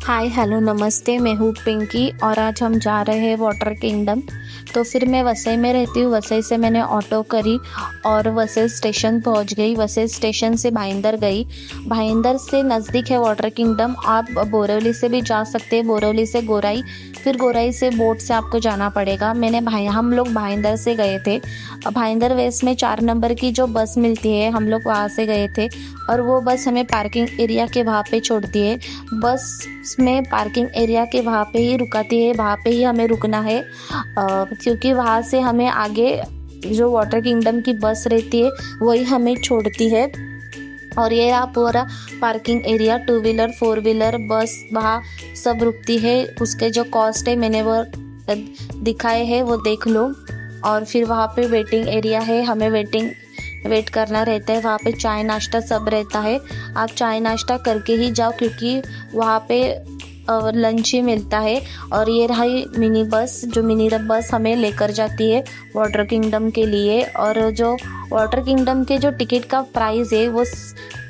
Hi hello नमस्ते, मैं हूँ पिंकी और आज हम जा रहे हैं वाटर किंगडम। तो फिर मैं वसई में रहती हूँ। वसई से मैंने ऑटो करी और वसई स्टेशन पहुँच गई। वसई स्टेशन से भाईंदर गई। भाईंदर से नज़दीक है वाटर किंगडम। आप बोरवली से भी जा सकते हैं, बोरवली से गोराई, फिर गोराई से बोट से आपको जाना पड़ेगा। हम लोग भाईंदर से गए थे। भाईंदर वेस्ट में 4 नंबर की जो बस मिलती है, हम लोग वहाँ से गए थे और वो बस हमें पार्किंग एरिया के वहाँ पे छोड़ती है। बस में पार्किंग एरिया के वहाँ पे ही रुकाती है, वहाँ पे ही हमें रुकना है क्योंकि वहाँ से हमें आगे जो वाटर किंगडम की बस रहती है वही हमें छोड़ती है। और ये रहा पूरा पार्किंग एरिया, 2 व्हीलर 4 व्हीलर बस वहाँ सब रुकती है। उसके जो कॉस्ट है मैंने वो दिखाए है, वो देख लो। और फिर वहाँ पे वेटिंग एरिया है, हमें वेट करना रहता है। वहाँ पे चाय नाश्ता सब रहता है। आप चाय नाश्ता करके ही जाओ क्योंकि वहाँ पे लंच ही मिलता है। और ये रही मिनी बस, जो मिनी बस हमें लेकर जाती है वाटर किंगडम के लिए। और जो वाटर किंगडम के जो टिकट का प्राइस है वो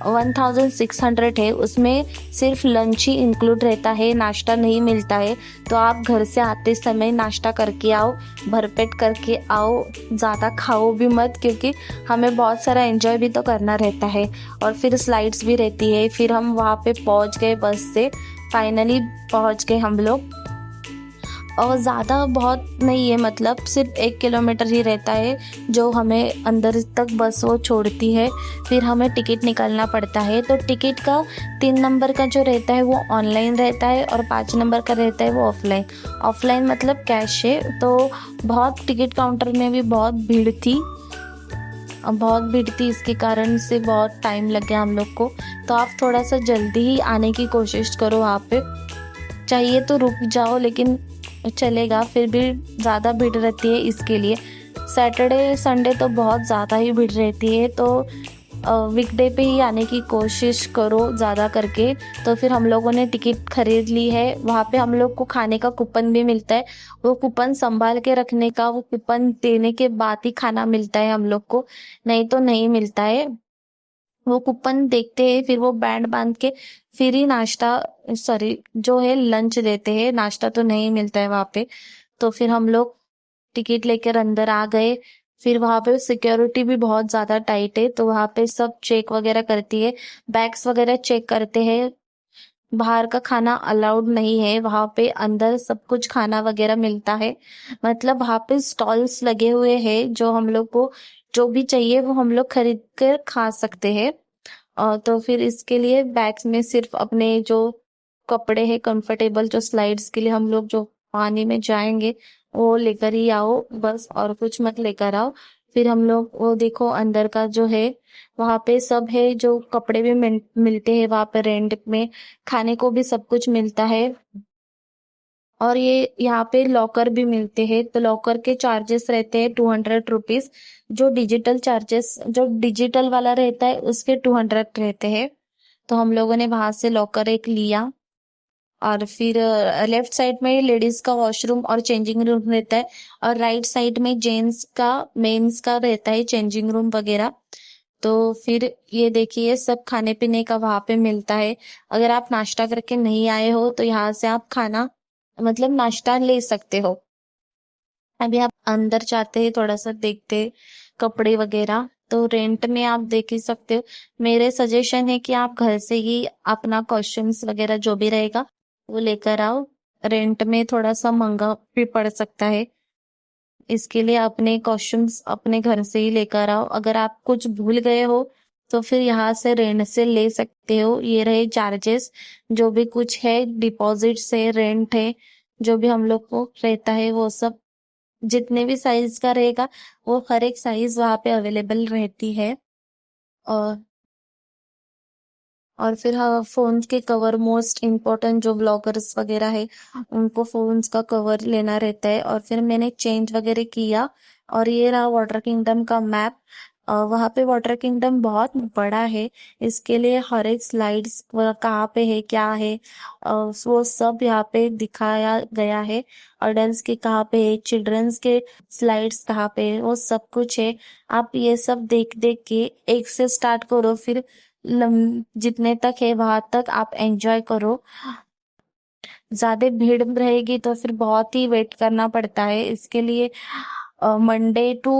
1600 है। उसमें सिर्फ लंच ही इंक्लूड रहता है, नाश्ता नहीं मिलता है। तो आप घर से आते समय नाश्ता करके आओ, भरपेट करके आओ, ज़्यादा खाओ भी मत क्योंकि हमें बहुत सारा एंजॉय भी तो करना रहता है। और फिर स्लाइड्स भी रहती है। फिर हम वहाँ पे पहुँच गए, बस से फाइनली पहुँच गए हम लोग। और ज़्यादा बहुत नहीं है, मतलब सिर्फ 1 किलोमीटर ही रहता है जो हमें अंदर तक बस वो छोड़ती है। फिर हमें टिकट निकालना पड़ता है। तो टिकट का 3 नंबर का जो रहता है वो ऑनलाइन रहता है और 5 नंबर का रहता है वो ऑफलाइन। ऑफलाइन मतलब कैश है। तो बहुत टिकट काउंटर में भी बहुत भीड़ थी, इसके कारण से बहुत टाइम लग गया हम लोग को। तो आप थोड़ा सा जल्दी ही आने की कोशिश करो। वहाँ पे चाहिए तो रुक जाओ, लेकिन चलेगा, फिर भी ज़्यादा भीड़ रहती है इसके लिए। सैटरडे संडे तो बहुत ज़्यादा ही भीड़ रहती है। तो वीकडे पे ही आने की कोशिश करो ज़्यादा करके। तो फिर हम लोगों ने टिकट खरीद ली है। वहाँ पे हम लोग को खाने का कूपन भी मिलता है। वो कूपन संभाल के रखने का, वो कूपन देने के बाद ही खाना मिलता है हम लोग को, नहीं तो नहीं मिलता है। वो कूपन देखते हैं, फिर वो बैंड बांध के फिर ही नाश्ता, सॉरी जो है लंच देते हैं, नाश्ता तो नहीं मिलता है वहाँ पे। तो फिर हम लोग टिकट लेकर अंदर आ गए। फिर वहाँ पे सिक्योरिटी भी बहुत ज्यादा टाइट है, तो वहाँ पे सब चेक वगैरह करती है, बैग्स वगैरह चेक करते हैं। बाहर का खाना अलाउड नहीं है वहाँ पे, अंदर सब कुछ खाना वगैरह मिलता है। मतलब वहाँ पे स्टॉल्स लगे हुए हैं, जो हम लोग को जो भी चाहिए वो हम लोग खरीद कर खा सकते हैं। तो फिर इसके लिए बैग्स में सिर्फ अपने जो कपड़े हैं कंफर्टेबल, जो स्लाइड्स के लिए हम लोग जो पानी में जाएंगे वो लेकर ही आओ बस, और कुछ मत लेकर आओ। फिर हम लोग वो देखो अंदर का जो है वहाँ पे सब है, जो कपड़े भी मिलते हैं वहाँ पे रेंट में, खाने को भी सब कुछ मिलता है। और ये यहाँ पे लॉकर भी मिलते हैं। तो लॉकर के चार्जेस रहते हैं 200 रुपीज। जो डिजिटल वाला रहता है उसके 200 रहते हैं। तो हम लोगों ने वहां से लॉकर एक लिया। और फिर लेफ्ट साइड में लेडीज का वॉशरूम और चेंजिंग रूम रहता है, और राइट साइड में जेंट्स का मेंस का रहता है चेंजिंग रूम वगैरह। तो फिर ये देखिए सब खाने पीने का वहां पे मिलता है। अगर आप नाश्ता करके नहीं आए हो तो यहाँ से आप खाना, मतलब नाश्ता ले सकते हो। अभी आप अंदर जाते हैं, थोड़ा सा देखते हैं कपड़े वगैरह, तो रेंट में आप देख ही सकते हो। मेरे सजेशन है कि आप घर से ही अपना कॉस्ट्यूम्स वगैरह जो भी रहेगा वो लेकर आओ। रेंट में थोड़ा सा महंगा भी पड़ सकता है, इसके लिए अपने कॉस्ट्यूम्स अपने घर से ही लेकर आओ। अगर आप कुछ भूल गए हो तो फिर यहाँ से रेंट से ले सकते हो। ये रहे चार्जेस, जो भी कुछ है, डिपॉजिट से रेंट है, जो भी हम लोग को रहता है वो सब, जितने भी साइज का रहेगा वो हर एक साइज वहाँ पे अवेलेबल रहती है। और फिर हाँ, फोन्स के कवर, मोस्ट इम्पोर्टेंट जो ब्लॉगर्स वगैरह है उनको फोन्स का कवर लेना रहता है। और फिर मैंने चेंज वगैरह किया। और ये रहा वाटर किंगडम का मैप। वहाँ पे वाटर किंगडम बहुत बड़ा है, इसके लिए हर एक स्लाइड्स कहाँ पे है क्या है वो सब यहाँ पे दिखाया गया है। अडल्ट के कहाँ पे है, चिल्ड्रंस के स्लाइड्स कहाँ पे है, वो सब कुछ है। आप ये सब देख देख के एक से स्टार्ट करो, फिर जितने तक है वहां तक आप एंजॉय करो। ज्यादा भीड़ रहेगी तो फिर बहुत ही वेट करना पड़ता है। इसके लिए मंडे टू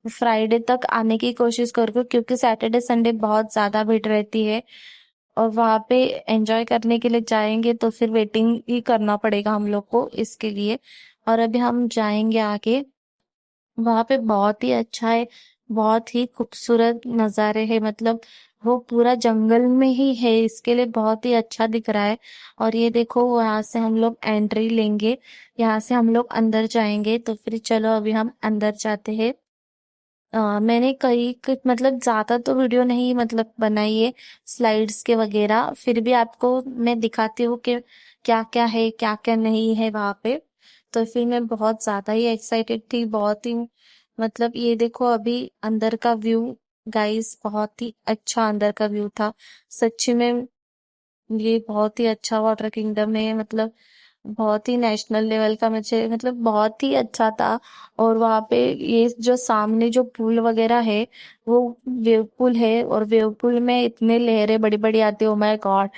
फ्राइडे तक आने की कोशिश करो, क्योंकि सैटरडे संडे बहुत ज्यादा भीड़ रहती है और वहां पे एंजॉय करने के लिए जाएंगे तो फिर वेटिंग ही करना पड़ेगा हम लोग को इसके लिए। और अभी हम जाएंगे आगे। वहां पे बहुत ही अच्छा है, बहुत ही खूबसूरत नजारे है, मतलब वो पूरा जंगल में ही है, इसके लिए बहुत ही अच्छा दिख रहा है। और ये देखो यहाँ से हम लोग एंट्री लेंगे, यहाँ से हम लोग अंदर जाएंगे। तो फिर चलो अभी हम अंदर जाते हैं। मैंने मतलब ज्यादा तो वीडियो नहीं मतलब बनाई है स्लाइड्स के वगैरह, फिर भी आपको मैं दिखाती हूँ कि क्या क्या है क्या क्या नहीं है वहां पे। तो फिर मैं बहुत ज्यादा ही एक्साइटेड थी, बहुत ही मतलब ये देखो अभी अंदर का व्यू गाइस, बहुत ही अच्छा अंदर का व्यू था सच्ची में। ये बहुत ही अच्छा वाटर किंगडम है, मतलब बहुत ही नेशनल लेवल का, मुझे मतलब बहुत ही अच्छा था। और वहां पे ये जो सामने जो पूल वगैरह है वो वेव पूल है, और वेव पूल में इतने लहरें बड़ी बड़ी आती है, ओ माय गॉड।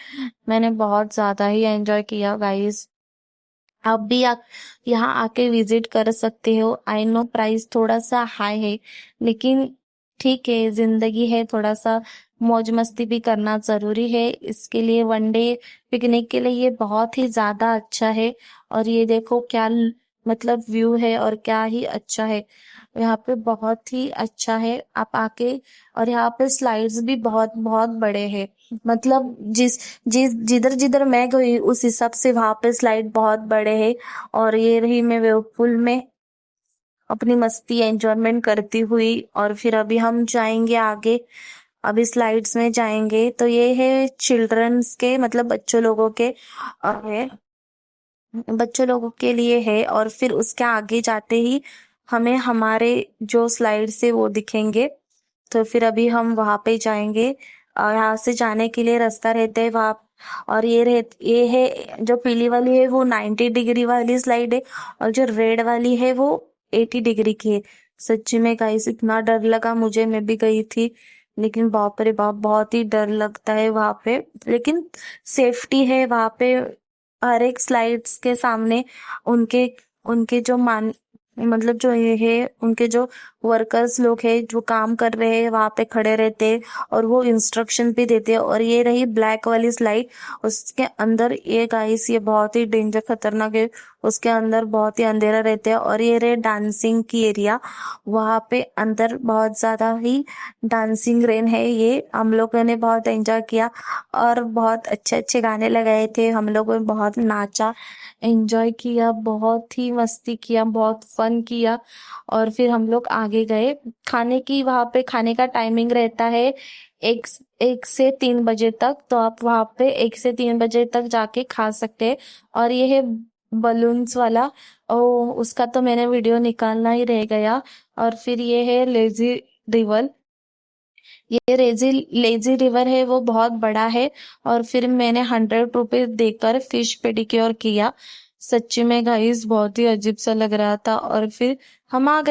मैंने बहुत ज्यादा ही एंजॉय किया गाइस। आप भी यहाँ आके विजिट कर सकते हो। आई नो प्राइस थोड़ा सा हाई है, लेकिन ठीक है, जिंदगी है, थोड़ा सा मौज मस्ती भी करना जरूरी है। इसके लिए वनडे पिकनिक के लिए ये बहुत ही ज्यादा अच्छा है। और ये देखो क्या मतलब व्यू है, और क्या ही अच्छा है यहाँ पे, बहुत ही अच्छा है। आप आके, और यहाँ पे स्लाइड्स भी बहुत बहुत बड़े हैं, मतलब जिस जिस जिधर जिधर मैं गई उस हिसाब से वहां पे स्लाइड बहुत बड़े हैं। और ये रही मैं वेव पूल में अपनी मस्ती एंजॉयमेंट करती हुई। और फिर अभी हम जाएंगे आगे, अभी स्लाइड्स में जाएंगे। तो ये है चिल्ड्रंस के मतलब बच्चों लोगों के है, बच्चों लोगों के लिए है। और फिर उसके आगे जाते ही हमें हमारे जो स्लाइड्स है वो दिखेंगे। तो फिर अभी हम वहां पे जाएंगे। यहाँ से जाने के लिए रास्ता रहते हैं वहां। और ये है जो पीली वाली है वो 90 डिग्री वाली स्लाइड है, और जो रेड वाली है वो 80 डिग्री की है। सच्ची में गाइस इतना डर लगा मुझे, मैं भी गई थी, लेकिन बाप रे बाप बहुत ही डर लगता है वहां पे। लेकिन सेफ्टी है वहां पे, हर एक स्लाइड्स के सामने उनके उनके जो मान मतलब जो ये है उनके जो वर्कर्स लोग हैं जो काम कर रहे हैं वहां पे खड़े रहते हैं, और वो इंस्ट्रक्शन भी देते हैं। और ये रही ब्लैक वाली स्लाइड, उसके अंदर ये गाइस ये बहुत ही डेंजर खतरनाक है, उसके अंदर बहुत ही अंधेरा रहता है। और ये रहे डांसिंग की एरिया, वहां पे अंदर बहुत ज्यादा ही डांसिंग रेन है, ये हम लोगों ने बहुत एंजॉय किया। और बहुत अच्छे अच्छे गाने लगाए थे, हम लोगों ने बहुत नाचा, एंजॉय किया, बहुत ही मस्ती किया, बहुत फन किया। और फिर हम लोग आगे गए। खाने की वहां पे खाने का टाइमिंग रहता है एक 1 से 3 बजे तक, तो आप वहां पे 1 से 3 बजे तक जाके खा सकते हैं। और ये है बलून्स वाला, ओ उसका तो मैंने वीडियो निकालना ही रह गया। और फिर ये है लेजी रिवर, ये लेजी रिवर है वो बहुत बड़ा है। और फिर मैंने 100 रुपीज देकर फिश पेडिक्योर किया। सच्ची में गाइस बहुत ही अजीब सा लग रहा था, और फिर हम आ गए।